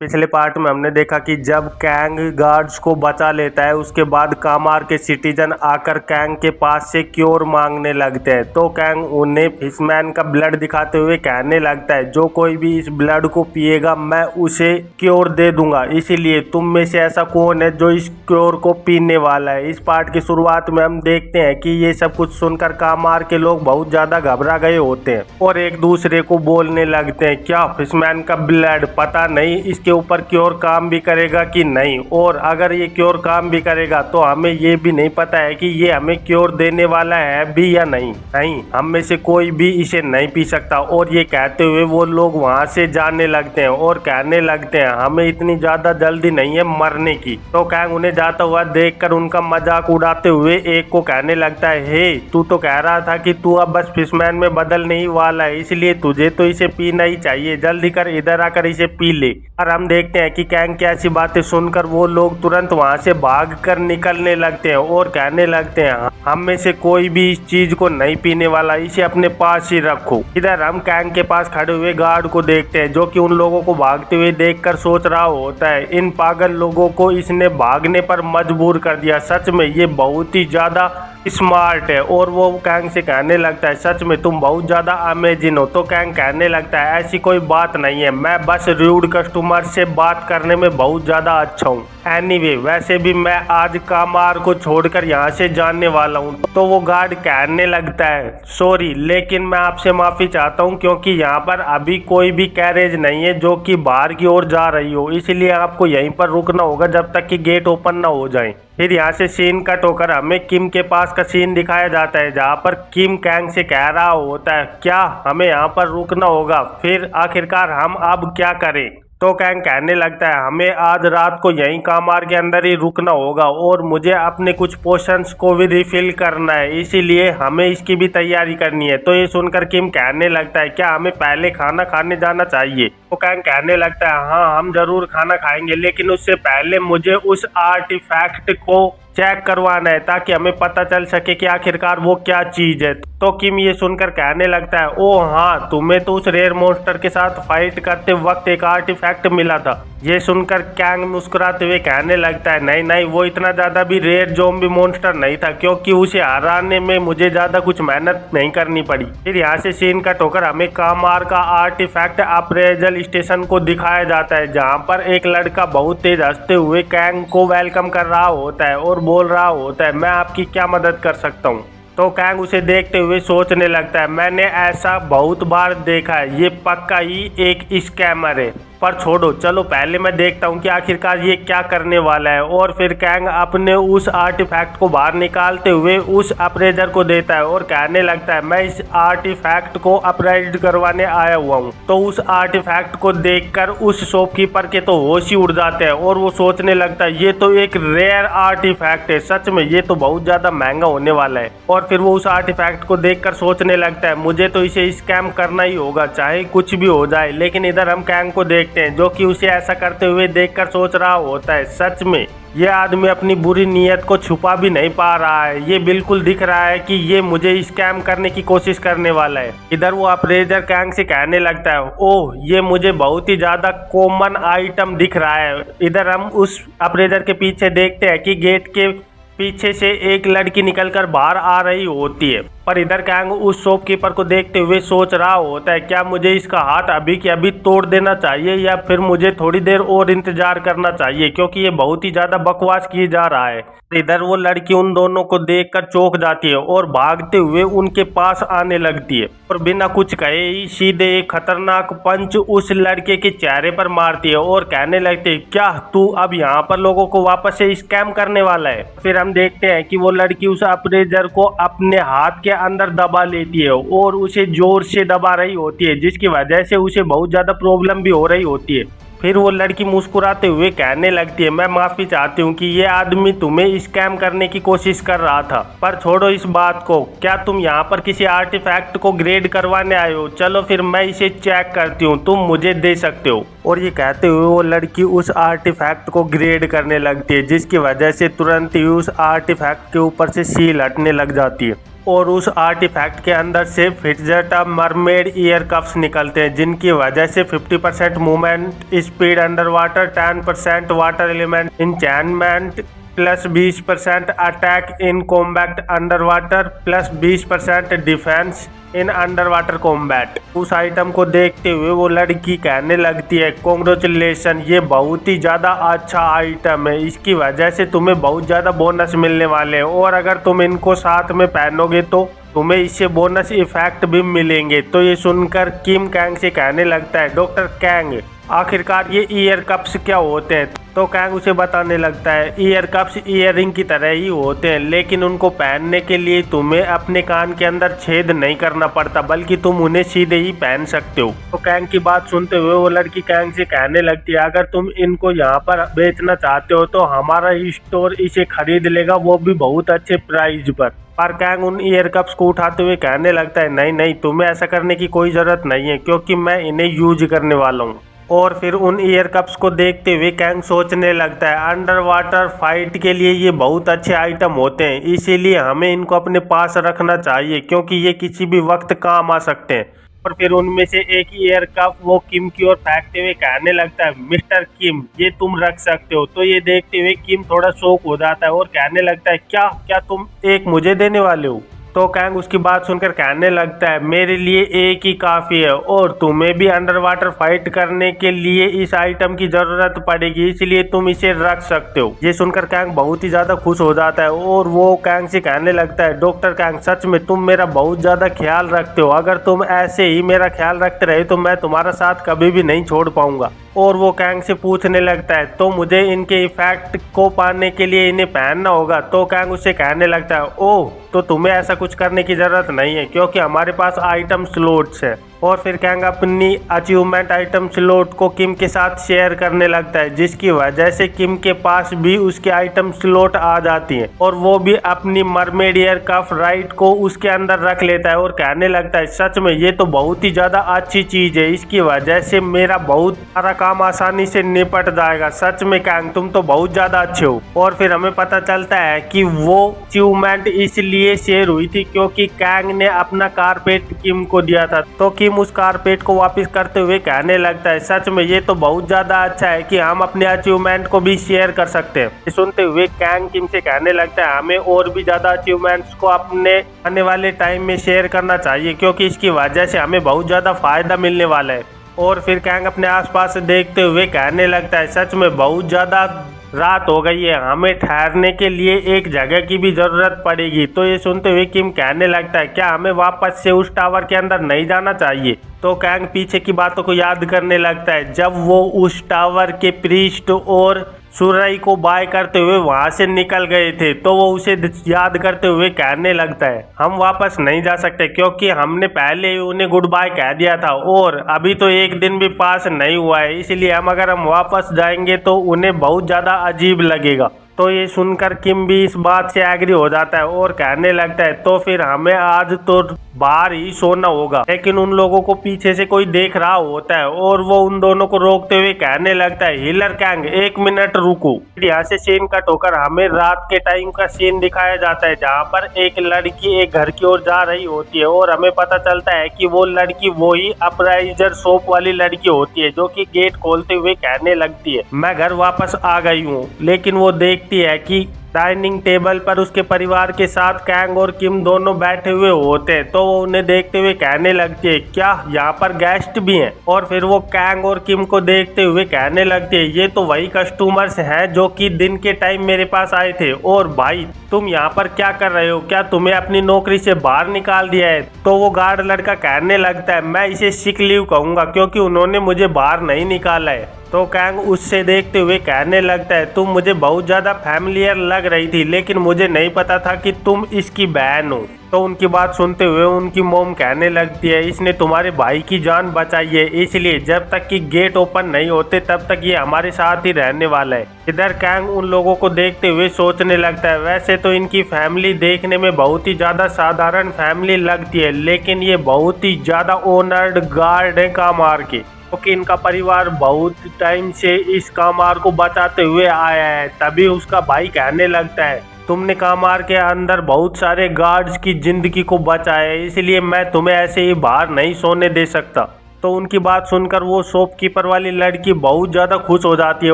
पिछले पार्ट में हमने देखा कि जब कैंग गार्ड्स को बचा लेता है उसके बाद कामार के सिटीजन आकर कैंग के पास से क्योर मांगने लगते हैं, तो कैंग उन्हें फिशमैन का ब्लड दिखाते हुए कहने लगता है जो कोई भी इस ब्लड को पिएगा मैं उसे क्योर दे दूंगा, इसीलिए तुम में से ऐसा कौन है जो इस क्योर को पीने वाला है। इस पार्ट की शुरुआत में हम देखते हैं कि ये सब कुछ सुनकर कामार के लोग बहुत ज्यादा घबरा गए होते हैं और एक दूसरे को बोलने लगते हैं क्या फिशमैन का ब्लड, पता नहीं इसके ऊपर क्योर काम भी करेगा कि नहीं, और अगर ये क्योर काम भी करेगा तो हमें ये भी नहीं पता है कि ये हमें क्योर देने वाला है भी या नहीं हम में से कोई भी इसे नहीं पी सकता। और ये कहते हुए वो लोग वहां से जाने लगते हैं और कहने लगते हैं हमें इतनी ज्यादा जल्दी नहीं है मरने की। तो कैंग उन्हें जाता हुआ देखकर उनका मजाक उड़ाते हुए एक को कहने लगता है हे तू तो कह रहा था कि तू अब बस फिशमैन में बदलने ही वाला है, इसलिए तुझे तो इसे पीना ही चाहिए, जल्दी कर इधर आकर इसे पी ले। और हम देखते हैं कि कैंग की ऐसी बातें सुनकर वो लोग तुरंत वहां से भागकर निकलने लगते हैं और कहने लगते हैं हम में से कोई भी इस चीज को नहीं पीने वाला, इसे अपने पास ही रखो। इधर हम कैंग के पास खड़े हुए गार्ड को देखते हैं जो कि उन लोगों को भागते हुए देखकर सोच रहा होता है इन पागल लोगों को इसने भागने पर मजबूर कर दिया, सच में ये बहुत ही ज्यादा स्मार्ट है। और वो कैंग से कहने लगता है सच में तुम बहुत ज्यादा अमेजिंग हो। तो कैंग कहने लगता है ऐसी कोई बात नहीं है, मैं बस रूड कस्टमर से बात करने में बहुत ज्यादा अच्छा हूँ। एनीवे वैसे भी मैं आज कामार को छोड़कर यहाँ से जाने वाला हूँ। तो वो गार्ड कहने लगता है सॉरी लेकिन मैं आपसे माफी चाहता हूँ क्योंकि यहाँ पर अभी कोई भी कैरेज नहीं है जो कि बाहर की ओर जा रही हो, इसलिए आपको यहीं पर रुकना होगा जब तक कि गेट ओपन ना हो जाए। फिर यहाँ से सीन कट होकर हमें किम के पास का सीन दिखाया जाता है जहाँ पर किम कैंग से कह रहा होता है क्या हमें यहाँ पर रुकना होगा, फिर आखिरकार हम अब क्या करें। तो कैंग कहने लगता है हमें आज रात को यहीं कामार के अंदर ही रुकना होगा और मुझे अपने कुछ पोशंस को भी रिफिल करना है, इसीलिए हमें इसकी भी तैयारी करनी है। तो ये सुनकर किम कहने लगता है क्या हमें पहले खाना खाने जाना चाहिए। तो कैंग कहने लगता है हाँ हम जरूर खाना खाएंगे लेकिन उससे पहले मुझे उस आर्टिफैक्ट को चेक करवाना है ताकि हमें पता चल सके कि आखिरकार वो क्या चीज है। तो किम ये सुनकर कहने लगता है ओ हाँ तुम्हें तो उस रेयर मॉन्स्टर के साथ फाइट करते वक्त एक आर्टिफैक्ट मिला था। ये सुनकर कैंग मुस्कुराते हुए कहने लगता है नहीं नहीं वो इतना ज्यादा भी रेयर ज़ॉम्बी मॉन्स्टर नहीं था क्योंकि उसे हराने में मुझे ज्यादा कुछ मेहनत नहीं करनी पड़ी। फिर यहाँ से सीन कट होकर हमें कामार का आर्टिफैक्ट अप्रेजल स्टेशन को दिखाया जाता है जहाँ पर एक लड़का बहुत तेज हंसते हुए कैंग को वेलकम कर रहा होता है और बोल रहा होता है मैं आपकी क्या मदद कर सकता हूँ। तो कैंग उसे देखते हुए सोचने लगता है मैंने ऐसा बहुत बार देखा है, ये पक्का ही एक स्कैमर है, पर छोड़ो चलो पहले मैं देखता हूँ कि आखिरकार ये क्या करने वाला है। और फिर कैंग अपने उस आर्टिफैक्ट को बाहर निकालते हुए उस अप्रेजर को देता है और कहने लगता है मैं इस आर्टिफैक्ट को अपग्रेड करवाने आया हुआ हूँ। तो उस आर्टिफैक्ट को देखकर उस शॉपकीपर के तो होश ही उड़ जाते हैं और वो सोचने लगता है ये तो एक रेयर आर्टिफैक्ट है, सच में ये तो बहुत ज्यादा महंगा होने वाला है। और फिर वो उस आर्टिफैक्ट को देखकर सोचने लगता है मुझे तो इसे स्कैम करना ही होगा चाहे कुछ भी हो जाए। लेकिन इधर हम कैंग को देखते हैं जो कि उसे ऐसा करते हुए देखकर सोच रहा होता है सच में ये आदमी अपनी बुरी नीयत को छुपा भी नहीं पा रहा है, ये बिल्कुल दिख रहा है कि ये मुझे स्कैम करने की कोशिश करने वाला है। इधर वो अप्रेजर कैंग से कहने लगता है ओह ये मुझे बहुत ही ज्यादा कॉमन आइटम दिख रहा है। इधर हम उस अप्रेजर के पीछे देखते हैं कि गेट के पीछे से एक लड़की निकलकर बाहर आ रही होती है, पर इधर कैंग उस शॉपकीपर को देखते हुए सोच रहा होता है क्या मुझे इसका हाथ अभी के अभी तोड़ देना चाहिए या फिर मुझे थोड़ी देर और इंतजार करना चाहिए क्योंकि ये बहुत ही ज्यादा बकवास किए जा रहा है। इधर वो लड़की उन दोनों को देखकर चौंक जाती है और भागते हुए उनके पास आने लगती है और बिना कुछ कहे ही सीधे एक खतरनाक पंच उस लड़के के चेहरे पर मारती है और कहने लगती है क्या तू अब यहाँ पर लोगों को वापस से स्कैम करने वाला है। फिर हम देखते हैं कि वो लड़की उस अप्रेजर को अपने हाथ के अंदर दबा लेती है और उसे जोर से दबा रही होती है जिसकी वजह से उसे बहुत ज्यादा प्रॉब्लम भी हो रही होती है। फिर वो लड़की मुस्कुराते हुए कहने लगती है मैं माफी चाहती हूँ कि ये आदमी तुम्हें स्कैम करने की कोशिश कर रहा था, पर छोड़ो इस बात को, क्या तुम यहाँ पर किसी आर्टिफैक्ट को ग्रेड करवाने आए हो, चलो फिर मैं इसे चेक करती हूँ, तुम मुझे दे सकते हो। और ये कहते हुए वो लड़की उस आर्टिफैक्ट को ग्रेड करने लगती है जिसकी वजह से तुरंत ही उस आर्टिफैक्ट के ऊपर से सील हटने लग जाती है और उस आर्टिफैक्ट के अंदर से फिट्जेटा मरमेड ईयर कप्स निकलते हैं, जिनकी वजह से 50% movement speed under water, 10% water element enchantment, plus 20% attack in combat under water, plus 20% defence in under water combat. उस आइटम को देखते हुए वो लड़की कहने लगती है, कॉन्ग्रेचुलेशन, ये बहुत ही ज़्यादा अच्छा आइटम है, इसकी वजह से तुम्हें बहुत ज़्यादा बोनस मिलने वाले हैं और अगर तुम इनको साथ में पहनोगे तो तुम्हें इससे बोनस इफेक्ट भी मिलेंगे। तो ये सुनकर किम कैंग से कहने लगता है, डॉक्टर कैंग आखिरकार ये ईयर कप्स क्या होते हैं? तो कैंग उसे बताने लगता है, ईयर कप्स ईयर रिंग की तरह ही होते हैं, लेकिन उनको पहनने के लिए तुम्हें अपने कान के अंदर छेद नहीं करना पड़ता, बल्कि तुम उन्हें सीधे ही पहन सकते हो। तो कैंग की बात सुनते हुए वो लड़की कैंग से कहने लगती है, अगर तुम इनको यहाँ पर बेचना चाहते हो तो हमारा स्टोर इसे खरीद लेगा, वो भी बहुत अच्छे प्राइस पर कैंग उन ईयर कप्स को उठाते हुए कहने लगता है, नहीं नहीं, तुम्हें ऐसा करने की कोई ज़रूरत नहीं है, क्योंकि मैं इन्हें यूज करने वाला हूँ। और फिर उन ईयर कप्स को देखते हुए कैंग सोचने लगता है, अंडर वाटर फाइट के लिए ये बहुत अच्छे आइटम होते हैं, इसीलिए हमें इनको अपने पास रखना चाहिए, क्योंकि ये किसी भी वक्त काम आ सकते हैं। और फिर उनमें से एक ईयर कप वो किम की ओर फेंकते हुए कहने लगता है, मिस्टर किम, ये तुम रख सकते हो। तो ये देखते हुए किम थोड़ा शॉक हो जाता है और कहने लगता है, क्या क्या तुम एक मुझे देने वाले हो? तो कैंग उसकी बात सुनकर कहने लगता है, मेरे लिए एक ही काफ़ी है और तुम्हें भी अंडर वाटर फाइट करने के लिए इस आइटम की ज़रूरत पड़ेगी, इसलिए तुम इसे रख सकते हो। ये सुनकर कैंग बहुत ही ज़्यादा खुश हो जाता है और वो कैंग से कहने लगता है, डॉक्टर कैंग, सच में तुम मेरा बहुत ज़्यादा ख्याल रखते हो, अगर तुम ऐसे ही मेरा ख्याल रखते रहे तो मैं तुम्हारा साथ कभी भी नहीं छोड़ पाऊंगा। और वो कैंग से पूछने लगता है, तो मुझे इनके इफेक्ट को पाने के लिए इन्हें पहनना होगा? तो कैंग उससे कहने लगता है, ओह, तो तुम्हें ऐसा कुछ करने की ज़रूरत नहीं है, क्योंकि हमारे पास आइटम स्लॉट्स है। और फिर कैंग अपनी अचीवमेंट आइटम स्लॉट को किम के साथ शेयर करने लगता है, जिसकी वजह से किम के पास भी उसके आइटम स्लॉट आ जाती है और वो भी अपनी मरमेड ईयर कप राइट को उसके अंदर रख लेता है और कहने लगता है, सच में ये तो बहुत ही ज़्यादा अच्छी चीज़ है, इसकी वजह से मेरा बहुत सारा काम आसानी से निपट जाएगा। सच में कैंग, तुम तो बहुत ज़्यादा अच्छे हो। और फिर हमें पता चलता है कि वो अचीवमेंट इसलिए शेयर हुई थी क्योंकि कैंग ने अपना कारपेट किम को दिया था। तो किम उस कारपेट को वापस करते हुए कहने लगता है, सच में ये तो बहुत ज़्यादा अच्छा है कि हम अपने अचीवमेंट को भी शेयर कर सकते हैं। सुनते हुए कैंग किम से कहने लगता है, हमें और भी ज़्यादा अचीवमेंट्स को अपने आने वाले टाइम में शेयर करना चाहिए, क्योंकि इसकी वजह से हमें बहुत ज़्यादा फायदा मिलने वाला है। और फिर कैंग अपने आसपास देखते हुए कहने लगता है, सच में बहुत ज़्यादा रात हो गई है, हमें ठहरने के लिए एक जगह की भी ज़रूरत पड़ेगी। तो ये सुनते हुए किम कहने लगता है, क्या हमें वापस से उस टावर के अंदर नहीं जाना चाहिए? तो कैंग पीछे की बातों को याद करने लगता है, जब वो उस टावर के प्रीस्ट और सुरई को बाय करते हुए वहां से निकल गए थे, तो वो उसे याद करते हुए कहने लगता है, हम वापस नहीं जा सकते, क्योंकि हमने पहले ही उन्हें गुड बाय कह दिया था और अभी तो एक दिन भी पास नहीं हुआ है, इसलिए अगर हम वापस जाएंगे तो उन्हें बहुत ज़्यादा अजीब लगेगा। तो ये सुनकर किम भी इस बात से एग्री हो जाता है और कहने लगता है, तो फिर हमें आज तो बाहर ही सोना होगा। लेकिन उन लोगों को पीछे से कोई देख रहा होता है और वो उन दोनों को रोकते हुए कहने लगता है, हिलर कैंग, एक मिनट रुको। यहाँ से सीन कट होकर हमें रात के टाइम का सीन दिखाया जाता है, जहाँ पर एक लड़की एक घर की ओर जा रही होती है और हमें पता चलता है कि वो लड़की वही अपराइजर शॉप वाली लड़की होती है, जो कि गेट खोलते हुए कहने लगती है, मैं घर वापस आ गई हूँ। लेकिन वो देखती है कि डाइनिंग टेबल पर उसके परिवार के साथ कैंग और किम दोनों बैठे हुए होते हैं, तो वो उन्हें देखते हुए कहने लगती है, क्या यहाँ पर गेस्ट भी हैं? और फिर वो कैंग और किम को देखते हुए कहने लगती है, ये तो वही कस्टमर्स हैं जो कि दिन के टाइम मेरे पास आए थे, और भाई तुम यहाँ पर क्या कर रहे हो? क्या तुम्हें अपनी नौकरी से बाहर निकाल दिया है? तो वो गार्ड लड़का कहने लगता है, मैं इसे सिक लीव कहूँगा, क्योंकि उन्होंने मुझे बाहर नहीं निकाला है। तो कैंग उससे देखते हुए कहने लगता है, तुम मुझे बहुत ज़्यादा फैमिलियर लग रही थी, लेकिन मुझे नहीं पता था कि तुम इसकी बहन हो। तो उनकी बात सुनते हुए उनकी मोम कहने लगती है, इसने तुम्हारे भाई की जान बचाई है, इसलिए जब तक कि गेट ओपन नहीं होते तब तक ये हमारे साथ ही रहने वाला है। इधर कैंग उन लोगों को देखते हुए सोचने लगता है, वैसे तो इनकी फैमिली देखने में बहुत ही ज़्यादा साधारण फैमिली लगती है, लेकिन ये बहुत ही ज़्यादा ऑनर्ड गार्ड है कामार के, क्योंकि इनका परिवार बहुत टाइम से इस कामार को बचाते हुए आया है। तभी उसका भाई कहने लगता है, तुमने कामार के अंदर बहुत सारे गार्ड्स की जिंदगी को बचाया है, इसलिए मैं तुम्हें ऐसे ही बाहर नहीं सोने दे सकता। तो उनकी बात सुनकर वो शॉपकीपर वाली लड़की बहुत ज़्यादा खुश हो जाती है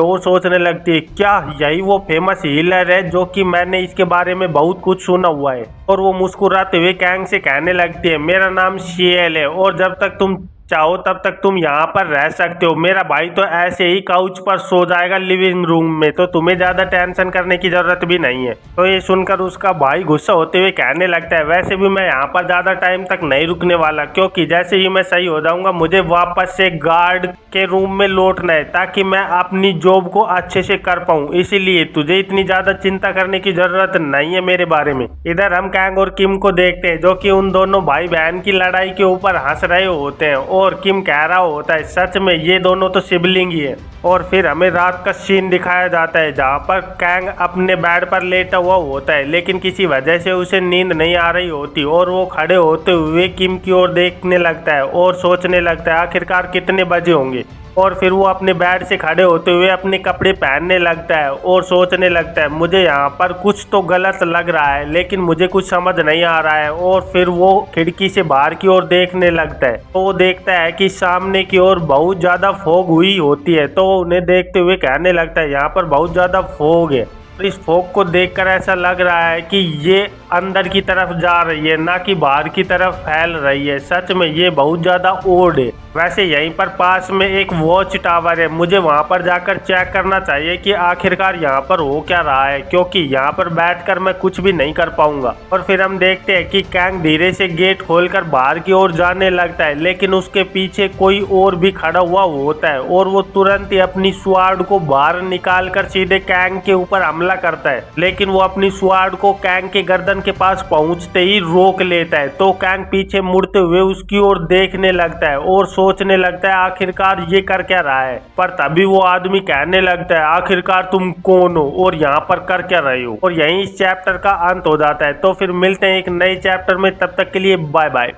और सोचने लगती है क्या यही वो फेमस हीलर है जो कि मैंने इसके बारे में बहुत कुछ सुना हुआ है। और वो मुस्कुराते हुए कैंग से कहने लगती है मेरा नाम शिएल है और जब तक तुम चाहो तब तक तुम यहाँ पर रह सकते हो। मेरा भाई तो ऐसे ही काउच पर सो जाएगा लिविंग रूम में, तो तुम्हें ज़्यादा टेंशन करने की ज़रूरत भी नहीं है। तो ये सुनकर उसका भाई गुस्सा होते हुए कहने लगता है वैसे भी मैं यहाँ पर ज़्यादा टाइम तक नहीं रुकने वाला, क्योंकि जैसे ही मैं सही हो जाऊँगा मुझे वापस से गार्ड के रूम में लौटना है ताकि मैं अपनी जॉब को अच्छे से कर पाऊँ। इसीलिए तुझे इतनी ज़्यादा चिंता करने की ज़रूरत नहीं है मेरे बारे में। इधर हम कैंग और किम को देखते हैं जो कि उन दोनों भाई बहन की लड़ाई के ऊपर हंस रहे होते हैं और किम कह रहा होता है सच में ये दोनों तो सिबलिंग ही है। और फिर हमें रात का सीन दिखाया जाता है जहाँ पर कैंग अपने बेड पर लेटा हुआ होता है, लेकिन किसी वजह से उसे नींद नहीं आ रही होती और वो खड़े होते हुए किम की ओर देखने लगता है और सोचने लगता है आखिरकार कितने बजे होंगे। और फिर वो अपने बेड से खड़े होते हुए अपने कपड़े पहनने लगता है और सोचने लगता है मुझे यहाँ पर कुछ तो गलत लग रहा है लेकिन मुझे कुछ समझ नहीं आ रहा है। और फिर वो खिड़की से बाहर की ओर देखने लगता है तो वो देखता है कि सामने की ओर बहुत ज़्यादा फॉग हुई होती है। तो वो उन्हें देखते हुए कहने लगता है यहाँ पर बहुत ज़्यादा फॉग है। इस फॉग को देखकर ऐसा लग रहा है कि ये अंदर की तरफ जा रही है ना कि बाहर की तरफ फैल रही है। सच में ये बहुत ज़्यादा ओड है। वैसे यहीं पर पास में एक वॉच टावर है, मुझे वहां पर जाकर चेक करना चाहिए कि आखिरकार यहाँ पर हो क्या रहा है, क्योंकि यहाँ पर बैठकर मैं कुछ भी नहीं कर पाऊंगा। और फिर हम देखते हैं कि कैंग धीरे से गेट खोलकर बाहर की ओर जाने लगता है, लेकिन उसके पीछे कोई और भी खड़ा हुआ होता है और वो तुरंत ही अपनी स्वार्ड को बाहर निकाल कर सीधे कैंग के ऊपर हमला करता है। लेकिन वो अपनी स्वार्ड को कैंग के गर्दन के पास पहुंचते ही रोक लेता है। तो कैंग पीछे मुड़ते हुए उसकी ओर देखने लगता है और सोचने लगता है आखिरकार ये कर क्या रहा है। पर तभी वो आदमी कहने लगता है आखिरकार तुम कौन हो और यहाँ पर कर क्या रहे हो। और यहीं इस चैप्टर का अंत हो जाता है। तो फिर मिलते हैं एक नए चैप्टर में, तब तक के लिए बाय बाय।